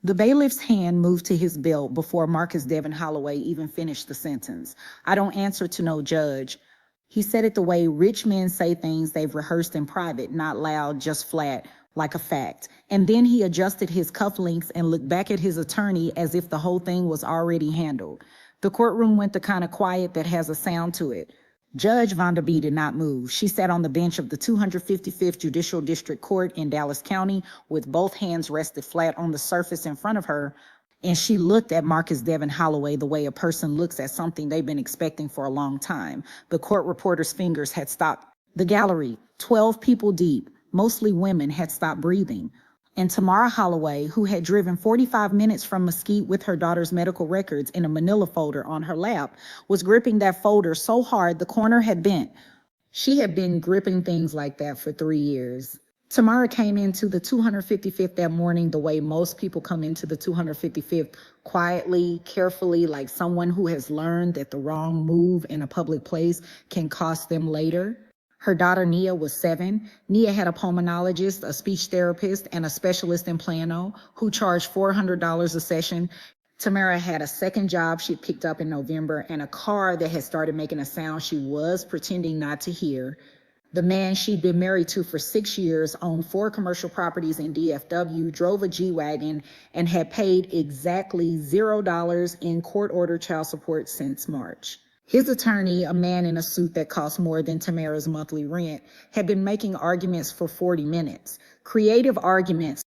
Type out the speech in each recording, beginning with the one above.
The bailiff's hand moved to his belt before Marcus Devin Holloway even finished the sentence. "I don't answer to no judge." He said it the way rich men say things they've rehearsed in private, not loud, just flat, like a fact. And then he adjusted his cufflinks and looked back at his attorney as if the whole thing was already handled. The courtroom went the kind of quiet that has a sound to it. Judge Vonda B did not move. She sat on the bench of the 255th Judicial District Court in Dallas County with both hands rested flat on the surface in front of her, and she looked at Marcus Devin Holloway the way a person looks at something they've been expecting for a long time. The court reporter's fingers had stopped. The gallery, 12 people deep, mostly women, had stopped breathing. And Tamara Holloway, who had driven 45 minutes from Mesquite with her daughter's medical records in a manila folder on her lap, was gripping that folder so hard the corner had bent. She had been gripping things like that for 3 years. Tamara came into the 255th that morning the way most people come into the 255th, quietly, carefully, like someone who has learned that the wrong move in a public place can cost them later. Her daughter Nia was 7. Nia had a pulmonologist, a speech therapist, and a specialist in plano who charged $400 a session. Tamara had a second job she picked up in November and a car that had started making a sound she was pretending not to hear. The man she'd been married to for 6 years owned 4 commercial properties in DFW, drove a G-Wagon, and had paid exactly $0 in court-ordered child support since March. His attorney, a man in a suit that cost more than Tamara's monthly rent, had been making arguments for 40 minutes. Creative arguments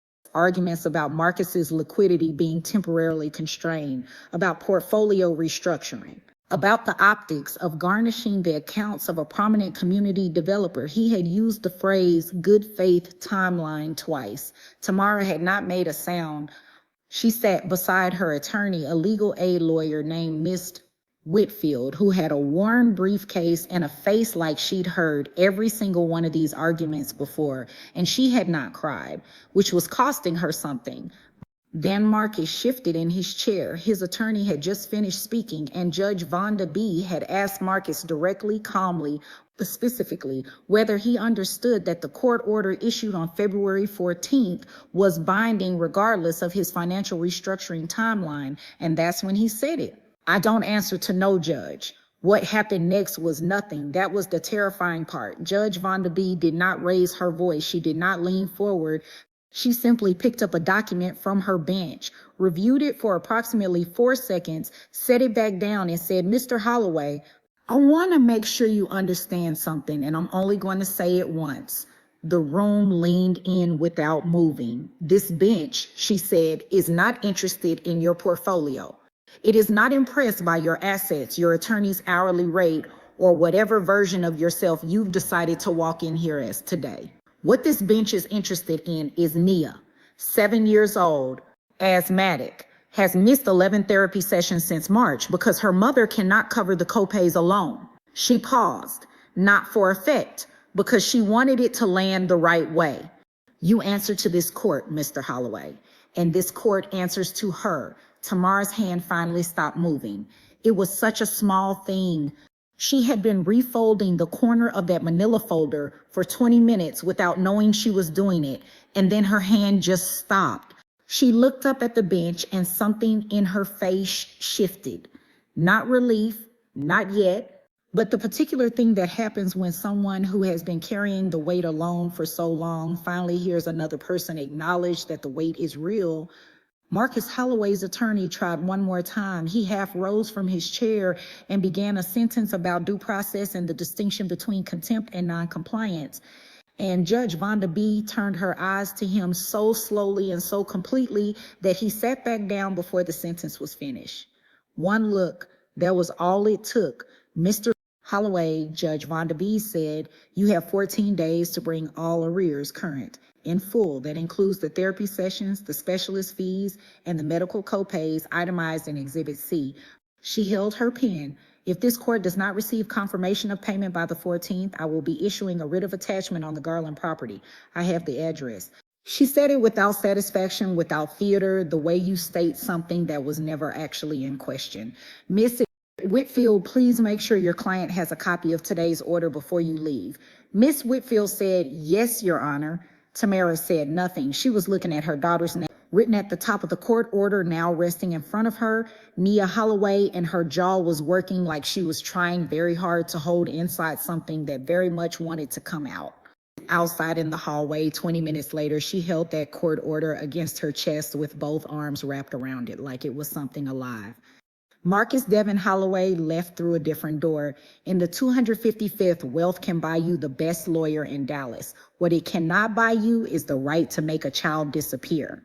about Marcus's liquidity being temporarily constrained, about portfolio restructuring, about the optics of garnishing the accounts of a prominent community developer. He had used the phrase good faith timeline twice. Tamara had not made a sound. She sat beside her attorney, a legal aid lawyer named Miss Whitfield, who had a worn briefcase and a face like she'd heard every single one of these arguments before, and she had not cried, which was costing her something. Then Marcus shifted in his chair. His attorney had just finished speaking, and Judge Vonda B had asked Marcus directly, calmly, specifically, whether he understood that the court order issued on February 14th was binding regardless of his financial restructuring timeline, and that's when he said it. "I don't answer to no judge." What happened next was nothing. That was the terrifying part. Judge Vonda B did not raise her voice. She did not lean forward. She simply picked up a document from her bench, reviewed it for approximately 4 seconds, set it back down, and said, "Mr. Holloway, I want to make sure you understand something, and I'm only going to say it once." The room leaned in without moving. "This bench," she said, "is not interested in your portfolio. It is not impressed by your assets, your attorney's hourly rate, or whatever version of yourself you've decided to walk in here as today. What this bench is interested in is Nia, 7 years old, asthmatic, has missed 11 therapy sessions since March because her mother cannot cover the copays alone." She paused, not for effect, because she wanted it to land the right way. "You answer to this court, Mr. Holloway, and this court answers to her." Tamara's hand finally stopped moving. It was such a small thing. She had been refolding the corner of that manila folder for 20 minutes without knowing she was doing it, and then her hand just stopped. She looked up at the bench and something in her face shifted. Not relief, not yet, but the particular thing that happens when someone who has been carrying the weight alone for so long finally hears another person acknowledge that the weight is real. Marcus Holloway's attorney tried one more time. He half rose from his chair and began a sentence about due process and the distinction between contempt and noncompliance. And Judge Vonda B turned her eyes to him so slowly and so completely that he sat back down before the sentence was finished. One look, that was all it took. "Mr. Holloway," Judge Vonda B said, "you have 14 days to bring all arrears current in full. That includes the therapy sessions, the specialist fees, and the medical copays itemized in Exhibit C." She held her pen. "If this court does not receive confirmation of payment by the 14th, I will be issuing a writ of attachment on the Garland property. I have the address." She said it without satisfaction, without theater, the way you state something that was never actually in question. "Miss Whitfield, please make sure your client has a copy of today's order before you leave." Miss Whitfield said, "Yes, Your Honor." Tamara said nothing. She was looking at her daughter's name. Written at the top of the court order, now resting in front of her, Nia Holloway, and her jaw was working like she was trying very hard to hold inside something that very much wanted to come out. Outside in the hallway, 20 minutes later, she held that court order against her chest with both arms wrapped around it like it was something alive. Marcus Devin Holloway left through a different door. In the 255th, wealth can buy you the best lawyer in Dallas. What it cannot buy you is the right to make a child disappear.